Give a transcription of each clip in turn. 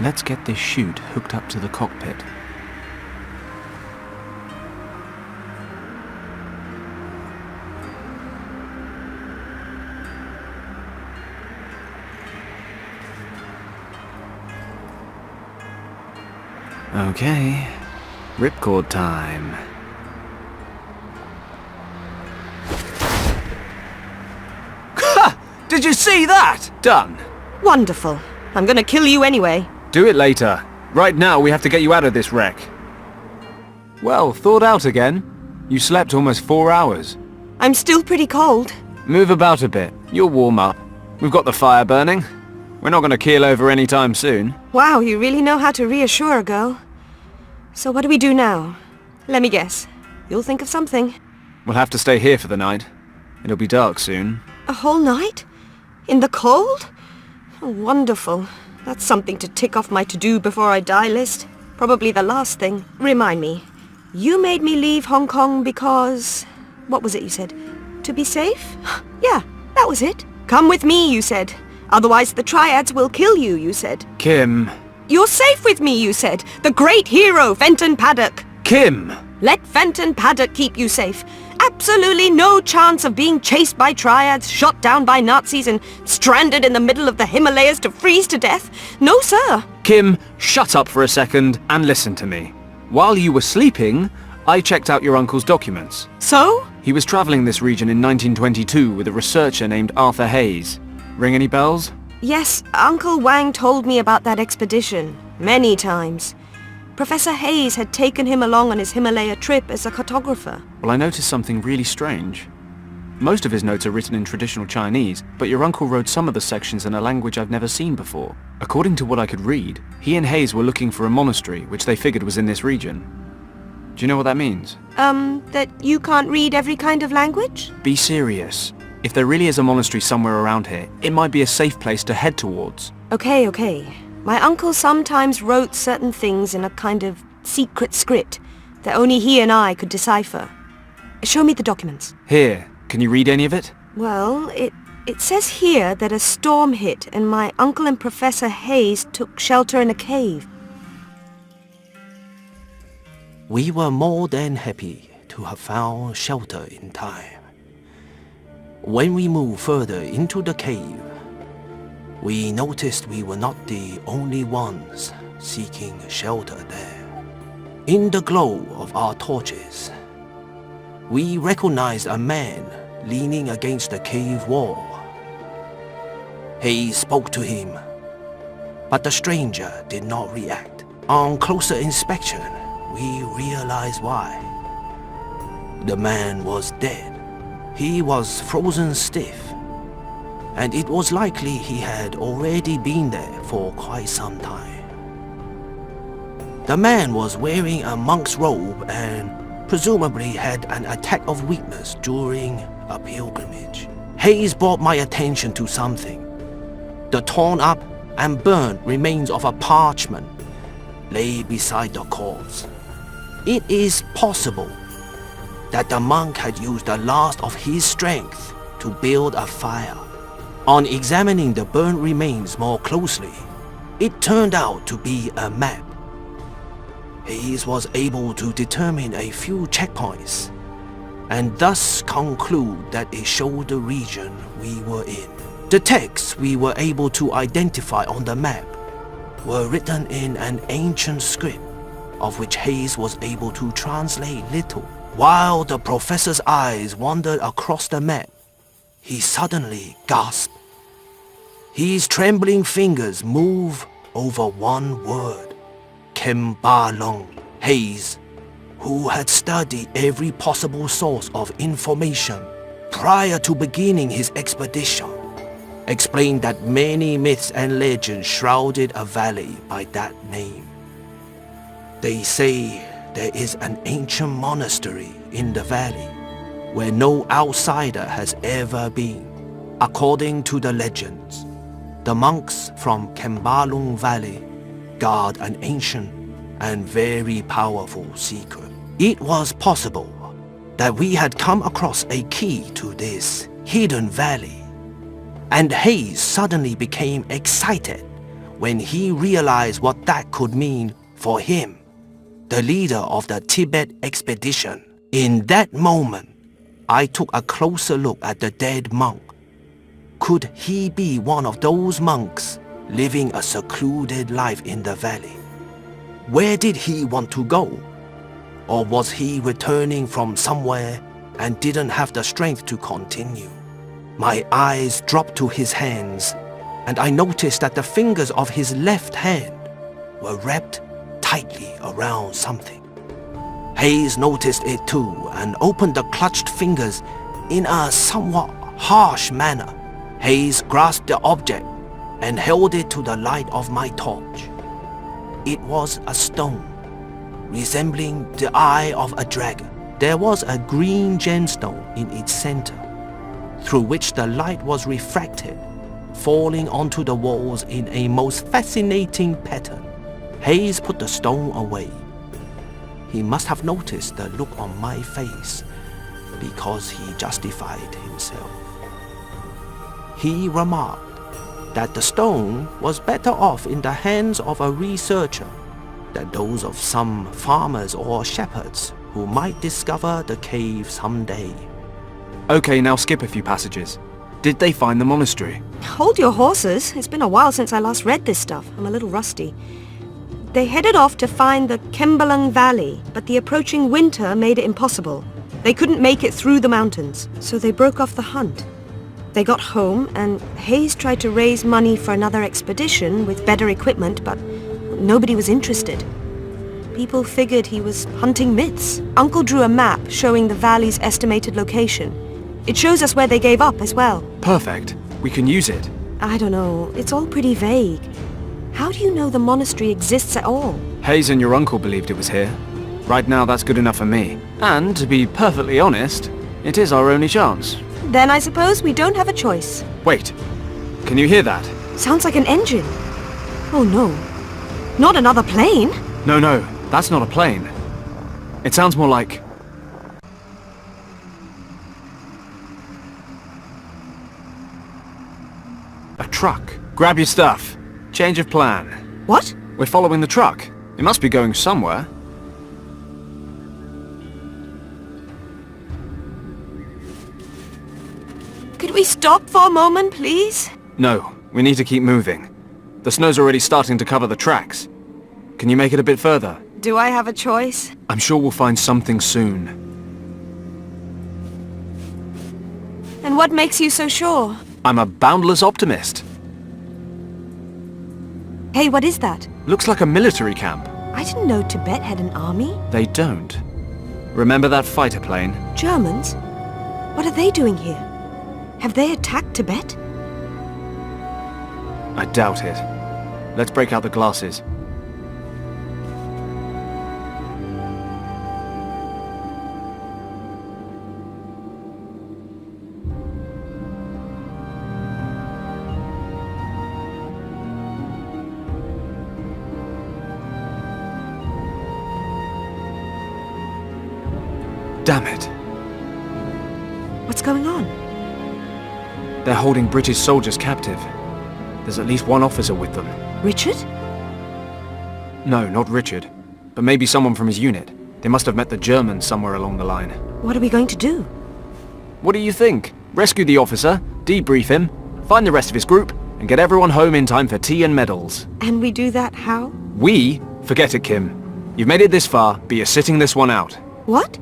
Let's get this chute hooked up to the cockpit. Okay, ripcord time. Ha! Did you see that? Done. Wonderful. I'm gonna kill you anyway. Do it later. Right now we have to get you out of this wreck. Well, thawed out again. You slept almost 4 hours. I'm still pretty cold. Move about a bit. You'll warm up. We've got the fire burning. We're not going to keel over anytime soon. Wow, you really know how to reassure a girl. So what do we do now? Let me guess. You'll think of something. We'll have to stay here for the night. It'll be dark soon. A whole night? In the cold? Oh, wonderful. That's something to tick off my to-do before I die list. Probably the last thing. Remind me. You made me leave Hong Kong because... What was it you said? To be safe? Yeah, that was it. Come with me, you said. Otherwise the Triads will kill you, you said. Kim. You're safe with me, you said. The great hero, Fenton Paddock. Kim! Let Fenton Paddock keep you safe. Absolutely no chance of being chased by Triads, shot down by Nazis, and stranded in the middle of the Himalayas to freeze to death. No, sir. Kim, shut up for a second and listen to me. While you were sleeping, I checked out your uncle's documents. So? He was traveling this region in 1922 with a researcher named Arthur Hayes. Ring any bells? Yes, Uncle Wang told me about that expedition. Many times. Professor Hayes had taken him along on his Himalaya trip as a cartographer. Well, I noticed something really strange. Most of his notes are written in traditional Chinese, but your uncle wrote some of the sections in a language I've never seen before. According to what I could read, he and Hayes were looking for a monastery, which they figured was in this region. Do you know what that means? That you can't read every kind of language? Be serious. If there really is a monastery somewhere around here, it might be a safe place to head towards. Okay. My uncle sometimes wrote certain things in a kind of secret script that only he and I could decipher. Show me the documents. Here, can you read any of it? Well, it says here that a storm hit and my uncle and Professor Hayes took shelter in a cave. We were more than happy to have found shelter in time. When we moved further into the cave, we noticed we were not the only ones seeking shelter there. In the glow of our torches, we recognized a man leaning against the cave wall. Hayes spoke to him, but the stranger did not react. On closer inspection, we realized why. The man was dead. He was frozen stiff, and it was likely he had already been there for quite some time. The man was wearing a monk's robe and presumably had an attack of weakness during a pilgrimage. Hayes brought my attention to something. The torn up and burnt remains of a parchment lay beside the corpse. It is possible that the monk had used the last of his strength to build a fire. On examining the burnt remains more closely, it turned out to be a map. Hayes was able to determine a few checkpoints, and thus conclude that it showed the region we were in. The texts we were able to identify on the map were written in an ancient script, of which Hayes was able to translate little. While the professor's eyes wandered across the map, he suddenly gasped. His trembling fingers moved over one word, Kembalong. Hayes, who had studied every possible source of information prior to beginning his expedition, explained that many myths and legends shrouded a valley by that name. They say there is an ancient monastery in the valley where no outsider has ever been. According to the legends, the monks from Kembalong Valley guard an ancient and very powerful secret. It was possible that we had come across a key to this hidden valley, and Hayes suddenly became excited when he realized what that could mean for him, the leader of the Tibet expedition. In that moment, I took a closer look at the dead monk. Could he be one of those monks living a secluded life in the valley? Where did he want to go? Or was he returning from somewhere and didn't have the strength to continue? My eyes dropped to his hands, and I noticed that the fingers of his left hand were wrapped tightly around something. Hayes noticed it too and opened the clutched fingers in a somewhat harsh manner. Hayes grasped the object and held it to the light of my torch. It was a stone, resembling the eye of a dragon. There was a green gemstone in its center, through which the light was refracted, falling onto the walls in a most fascinating pattern. Hayes put the stone away. He must have noticed the look on my face, because he justified himself. He remarked that the stone was better off in the hands of a researcher than those of some farmers or shepherds who might discover the cave someday. Okay, now skip a few passages. Did they find the monastery? Hold your horses. It's been a while since I last read this stuff. I'm a little rusty. They headed off to find the Kembalang Valley, but the approaching winter made it impossible. They couldn't make it through the mountains, so they broke off the hunt. They got home, and Hayes tried to raise money for another expedition with better equipment, but nobody was interested. People figured he was hunting myths. Uncle drew a map showing the valley's estimated location. It shows us where they gave up as well. Perfect. We can use it. I don't know. It's all pretty vague. How do you know the monastery exists at all? Hayes and your uncle believed it was here. Right now, that's good enough for me. And, to be perfectly honest, it is our only chance. Then I suppose we don't have a choice. Wait. Can you hear that? Sounds like an engine. Oh no. Not another plane? No, that's not a plane. It sounds more like... a truck. Grab your stuff. Change of plan. What? We're following the truck. It must be going somewhere. Could we stop for a moment, please? No, we need to keep moving. The snow's already starting to cover the tracks. Can you make it a bit further? Do I have a choice? I'm sure we'll find something soon. And what makes you so sure? I'm a boundless optimist. Hey, what is that? Looks like a military camp. I didn't know Tibet had an army. They don't. Remember that fighter plane? Germans? What are they doing here? Have they attacked Tibet? I doubt it. Let's break out the glasses. Damn it. What's going on? They're holding British soldiers captive. There's at least one officer with them. Richard? No, not Richard. But maybe someone from his unit. They must have met the Germans somewhere along the line. What are we going to do? What do you think? Rescue the officer, debrief him, find the rest of his group, and get everyone home in time for tea and medals. And we do that how? We? Forget it, Kim. You've made it this far, but you're sitting this one out. What?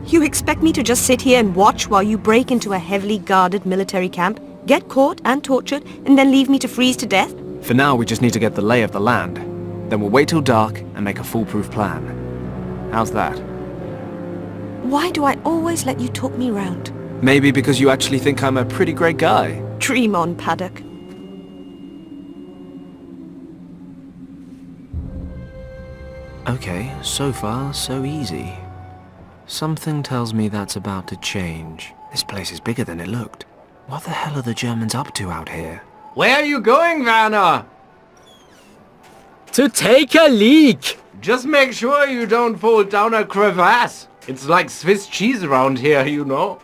You expect me to just sit here and watch while you break into a heavily guarded military camp, get caught and tortured, and then leave me to freeze to death? For now, we just need to get the lay of the land. Then we'll wait till dark and make a foolproof plan. How's that? Why do I always let you talk me round? Maybe because you actually think I'm a pretty great guy. Dream on, Paddock. Okay, so far, so easy. Something tells me that's about to change. This place is bigger than it looked. What the hell are the Germans up to out here? Where are you going, Werner? To take a leak! Just make sure you don't fall down a crevasse. It's like Swiss cheese around here, you know.